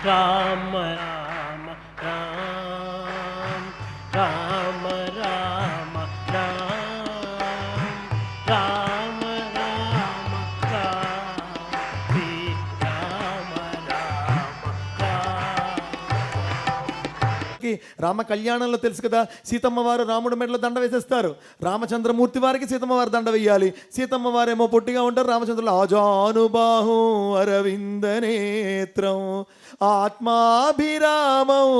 రామ రామ రామ రామ రామ రామ రామ రామ రామ కళ్యాణంలో తెలుసు కదా, సీతమ్మ వారు రాముడి మెడలో దండ వేసేస్తారు. రామచంద్రమూర్తి వారికి సీతమ్మ వారు దండ వేయాలి. సీతమ్మ వారేమో పొట్టిగా ఉంటారు, రామచంద్రులు ఆజానుబాహు అరవింద నేత్రం ఆత్మాభిరామం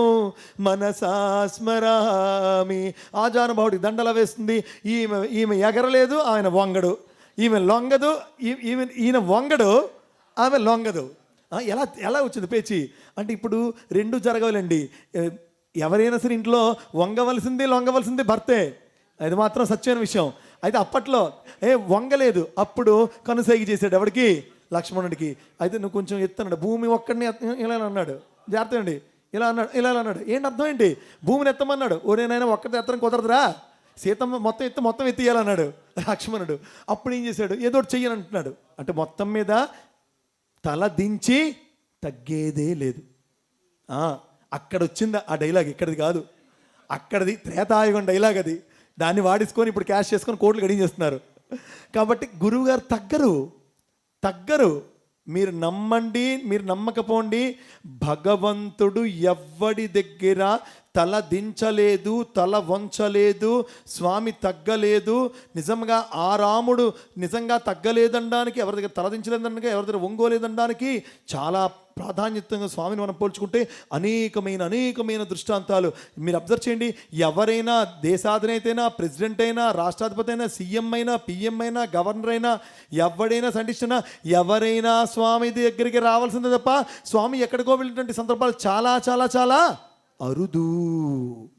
మనసా స్మరామి. ఆజానుబాహుడికి దండల వేస్తుంది. ఈమె ఎగరలేదు, ఆయన వంగడు. ఈమె లొంగదు, ఈయన వంగడు, ఆమె లొంగదు. ఎలా వచ్చింది పేచి అంటే ఇప్పుడు రెండు జరగవాలండి. ఎవరైనా సరే ఇంట్లో వంగవలసింది లొంగవలసింది భర్తే, అది మాత్రం సత్యమైన విషయం. అయితే అప్పట్లో వంగలేదు, అప్పుడు కనుసైగి చేశాడు ఎవడికి? లక్ష్మణుడికి. అయితే నువ్వు కొంచెం ఎత్తన్నాడు, భూమి ఒక్కడిని ఇలా అన్నాడు. జాగ్రత్త అండి, ఇలా అన్నాడు. ఏంటి అర్థం ఏంటి? భూమిని ఎత్తమన్నాడు. ఓరేనైనా ఒక్కటి ఎత్తడం కుదరదురా, సీతమ్మ మొత్తం ఎత్తియాలన్నాడు లక్ష్మణుడు. అప్పుడు ఏం చేశాడు? ఏదో ఒకటి చెయ్యని అంటున్నాడు. అంటే మొత్తం మీద తల దించి తగ్గేదే లేదు. అక్కడ వచ్చింది ఆ డైలాగ్, ఇక్కడిది కాదు. అక్కడిది త్రేతాయుగం డైలాగ్ అది. దాన్ని వాడేసుకొని ఇప్పుడు క్యాష్ చేసుకొని కోట్లు గడించేస్తున్నారు. కాబట్టి గురువుగారు తగ్గరు. మీరు నమ్మండి, మీరు నమ్మకపోండి. భగవంతుడు ఎవ్వడి దగ్గర తల దించలేదు, తల వంచలేదు, స్వామి తగ్గలేదు. నిజంగా ఆ రాముడు నిజంగా తగ్గలేదనడానికి, ఎవరి దగ్గర తల దించలేదనడానికి, ఎవరి దగ్గర ఒంగోలేదనడానికి చాలా ప్రాధాన్యతంగా స్వామిని మనం పోల్చుకుంటే అనేకమైన దృష్టాంతాలు మీరు అబ్జర్వ్ చేయండి. ఎవరైనా దేశాధినేత అయినా, ప్రెసిడెంట్ అయినా, రాష్ట్రాధిపతి అయినా, సీఎం అయినా, పిఎం అయినా, గవర్నర్ అయినా, ఎవరైనా సైంటిస్ట్ అయినా, ఎవరైనా స్వామి దగ్గరికి రావాల్సిందే తప్ప స్వామి ఎక్కడికో వెళ్ళినటువంటి సందర్భాలు చాలా చాలా చాలా అరుదు.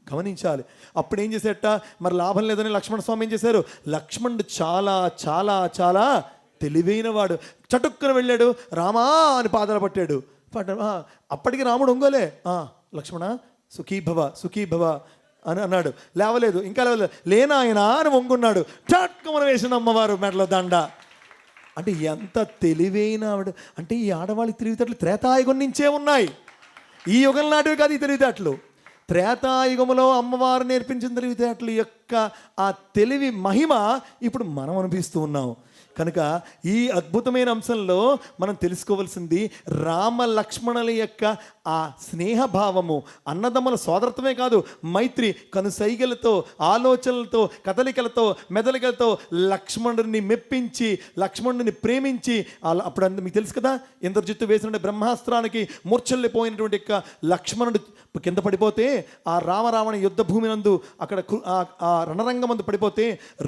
గమనించాలి. అప్పుడు ఏం చేసేట, మరి లాభం లేదని లక్ష్మణ స్వామి ఏం చేశారు? లక్ష్మణుడు చాలా చాలా చాలా తెలివైన వాడు. చటుక్కున వెళ్ళాడు, రామా అని పాదాలు పట్టాడు. అప్పటికి రాముడు ఒంగోలే, లక్ష్మణ సుఖీభవ అని అన్నాడు. లేవలేదు, ఇంకా లేవలేదు. లేనాయన అని వంగున్నాడు. చట్టుకుమని వేసిన అమ్మవారు మెడలో దండ. అంటే ఎంత తెలివైన ఆవిడ అంటే, ఈ ఆడవాళ్ళ తెలివితేటలు త్రేతాయుగం నుంచే ఉన్నాయి. ఈ యుగం నాటివి కాదు ఈ తెలివితేటలు. త్రేతాయుగంలో అమ్మవారు నేర్పించిన తెలివితేటలు యొక్క ఆ తెలివి మహిమ ఇప్పుడు మనం అనిపిస్తూ ఉన్నాం. కనుక ఈ అద్భుతమైన అంశంలో మనం తెలుసుకోవాల్సింది రామ లక్ష్మణుల యొక్క ఆ స్నేహభావము, అన్నదమ్ముల సోదరత్వమే కాదు, మైత్రి, కనుసైగలతో, ఆలోచనలతో, కదలికలతో, మెదలికలతో లక్ష్మణుడిని మెప్పించి, లక్ష్మణుడిని ప్రేమించి. అప్పుడు మీకు తెలుసు కదా, ఇంద్రజిత్తు వేసిన బ్రహ్మాస్త్రానికి మూర్ఛల్లిపోయినటువంటి యొక్క లక్ష్మణుడు కింద పడిపోతే, ఆ రామరావణ యుద్ధ భూమి నందు అక్కడ ఆ రణరంగమందు పడిపోతే,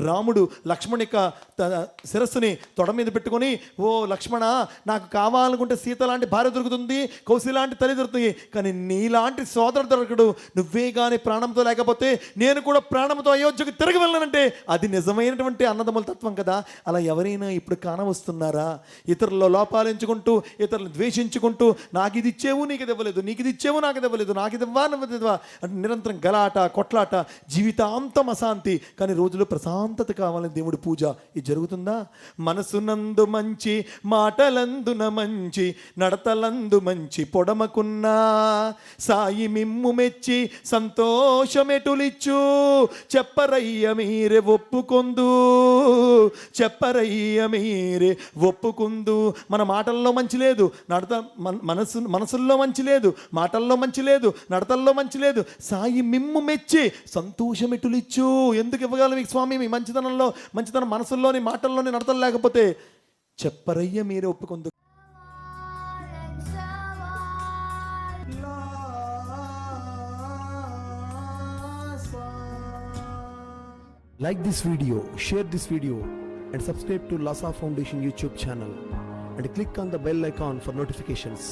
రాముడు లక్ష్మణుని యొక్క శిరస్సుని తొడ మీద పెట్టుకొని, ఓ లక్ష్మణ, నాకు కావాలనుకుంటే సీత లాంటి భార్య దొరుకుతుంది, కౌశల్య లాంటి తల్లి దొరుకుతుంది, కానీ నీలాంటి సోదరుడు దొరకడు. నువ్వే కానీ ప్రాణంతో లేకపోతే నేను కూడా ప్రాణంతో అయోధ్యకు తిరిగి వెళ్ళానంటే అది నిజమైనటువంటి అన్నదమ్ముల తత్వం కదా. అలా ఎవరైనా ఇప్పుడు కానవస్తున్నారా? ఇతరుల లోపాలు ఎంచుకుంటూ, ఇతరులను ద్వేషించుకుంటూ, నాకు ఇది ఇచ్చేవు నీకు ఇది ఇవ్వలేదు, నీకు ఇది ఇచ్చేవు నాకు ఇది ఇవ్వలేదు, నాకు ఇది ఇవ్వా నువ్వు ఇవ్వా అంటే నిరంతరం గలాట, కొట్లాట, జీవితాంతం అశాంతి. కానీ రోజులో ప్రశాంతత కావాలని దేవుడి పూజ. ఇది జరుగుతుందా? మనసునందు మంచి, మాటలందున మంచి, నడతలందు మంచి పొడమకున్నా, సాయి మిమ్ము మెచ్చి సంతోషమెటులిచ్చు, చెప్పరయ్య మీరే ఒప్పుకొందు, చెప్పరయ్య మీరే ఒప్పుకుందు. మన మాటల్లో మంచి లేదు, మనసుల్లో మంచి లేదు, మాటల్లో మంచి లేదు, నడతల్లో మంచి లేదు. సాయి మిమ్ము మెచ్చి సంతోషమెటులిచ్చు. ఎందుకు ఇవ్వగలం మీకు స్వామి? మీ మంచితనం మనసుల్లోని, మాటల్లోని, నడతలు లేకపోతే చెప్పరయ్య మీరే ఒప్పుకుందు. Like this video, share this video and subscribe to Lhasa Foundation YouTube channel and click on the bell icon for notifications.